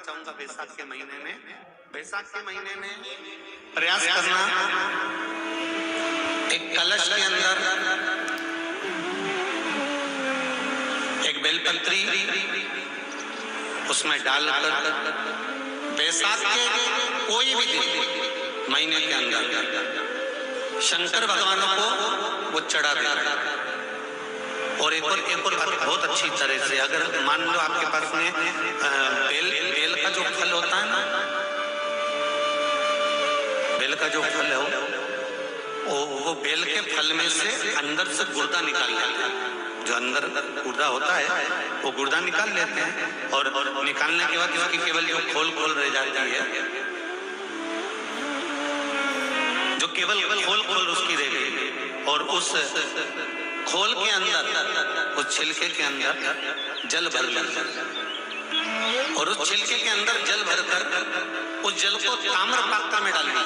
चाहूंगा बैसाख के महीने में, बैसाख के महीने में प्रयास करना एक कलश के अंदर एक बेलपत्री उसमें डालकर बैसाख के कोई भी दिन महीने के अंदर शंकर भगवान को वो चढ़ा देना। और एक और बात बहुत अच्छी तरह से, अगर मान लो आपके पास में बेल का जो फल होता है ना, बेल का जो फल है वो बेल के फल में से अंदर से गुर्दा निकाल लेते हैं। जो अंदर गुर्दा होता है वो गुर्दा निकाल लेते हैं और निकालने के बाद उसकी केवल जो खोल रह जाती है, जो केवल खोल उसकी रह गई, और उस खोल के अंदर उस छिलके के अंदर जल भर लेते हैं और उस छिलके के अंदर जल भरकर उस जल को ताम्र पात्र में डाल दिया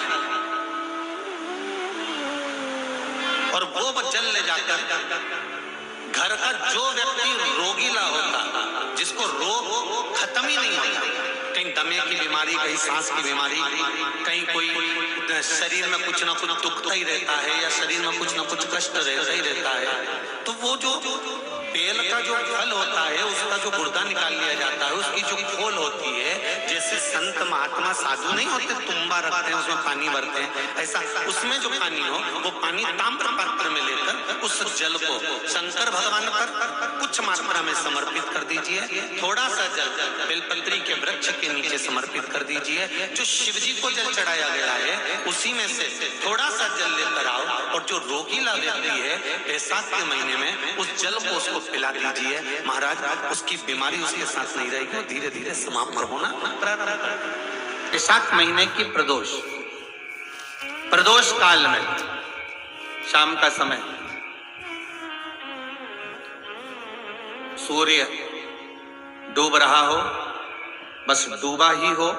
और वो जल ले जाकर घर का जो व्यक्ति रोगीला होता, जिसको रोग खत्म ही नहीं होता, कहीं दमे की बीमारी, कहीं सांस की बीमारी, कहीं कोई शरीर में कुछ ना कुछ दुखता ही रहता है या शरीर में कुछ ना कुछ कष्ट रहता ही रहता है, तो वो जो बेल का जो फल होता है उसका जो गुर्दा निकाल लिया जाता है, उसकी जो खोल होती है, जैसे संत महात्मा साधु नहीं होते तुम्बा रखते हैं उसमें पानी भरते हैं, ऐसा उसमें जो पानी हो वो पानी ताम्र पात्र में लेकर उस जल को शंकर भगवान पर कुछ मात्रा में समर्पित कर दीजिए। थोड़ा सा जल बेलपत्री के वृक्ष के नीचे समर्पित कर दीजिए। जो शिव जी को जल चढ़ाया गया है उसी में से थोड़ा सा जल लेकर आओ और जो रोगीला व्यक्ति है बैसाख के महीने में उस जल को उसको पिला दीजिए। महाराज उसकी बीमारी उसके साथ नहीं रहेगी, धीरे धीरे समाप्त होना प्रारंभ। बैसाख महीने की प्रदोष काल में शाम का समय सूर्य डूब रहा हो, बस डूबा ही हो,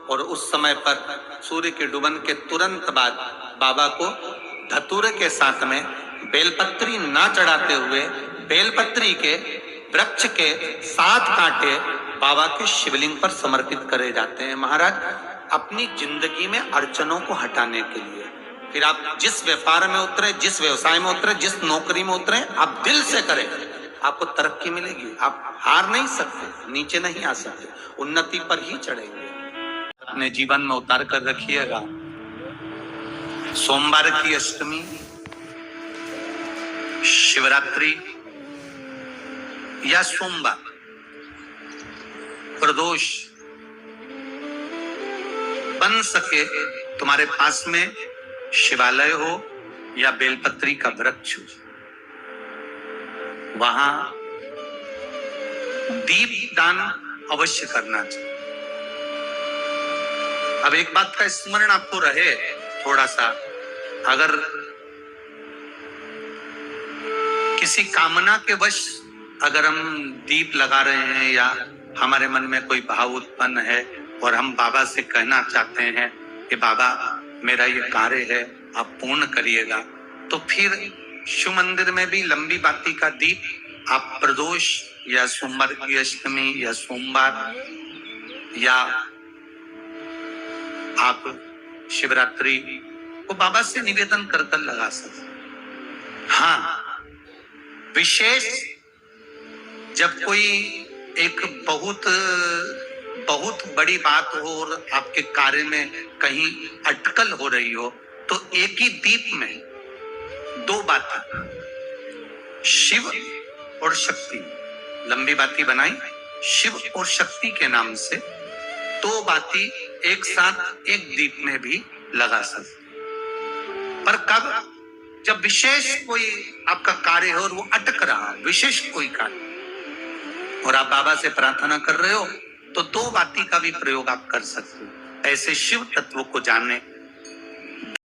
और उस समय पर सूर्य के डूबन के तुरंत बाद बाबा को धतूरे के साथ में बेलपत्री ना चढ़ाते हुए बेलपत्री के वृक्ष के 7 कांटे बाबा के शिवलिंग पर समर्पित करे जाते हैं। महाराज अपनी जिंदगी में अड़चनों को हटाने के लिए, फिर आप जिस व्यापार में उतरे, जिस व्यवसाय में उतरे, जिस नौकरी में उतरे, आप दिल से करें, आपको तरक्की मिलेगी। आप हार नहीं सकते, नीचे नहीं आ सकते, उन्नति पर ही चढ़ेंगे। अपने जीवन में उतार कर रखिएगा। सोमवार की अष्टमी, शिवरात्रि या सोमवार, प्रदोष बन सके तुम्हारे पास में शिवालय हो या बेलपत्री का वृक्ष हो, वहां दीप दान अवश्य करना चाहिए। अब एक बात का स्मरण आपको रहे थोड़ा सा, अगर किसी कामना के वश अगर हम दीप लगा रहे हैं या हमारे मन में कोई भाव उत्पन्न है और हम बाबा से कहना चाहते हैं कि बाबा मेरा ये कार्य है आप पूर्ण करिएगा, तो फिर शिव मंदिर में भी लंबी बाती का दीप आप प्रदोष या सोमवार की अष्टमी या सोमवार या आप शिवरात्रि को बाबा से निवेदन कर लगा सकते। हाँ, विशेष जब कोई एक बहुत बड़ी बात हो और आपके कार्य में कहीं अटकल हो रही हो, तो एक ही दीप में 2 बातें, शिव और शक्ति, लंबी बाती बनाई शिव और शक्ति के नाम से, 2 बाती एक साथ एक दीप में भी लगा सकते। पर कब? जब विशेष कोई आपका कार्य हो और वो अटक रहा, विशेष कोई कार्य, और आप बाबा से प्रार्थना कर रहे हो, तो 2 बाती का भी प्रयोग आप कर सकते हो। ऐसे शिव तत्व को जानने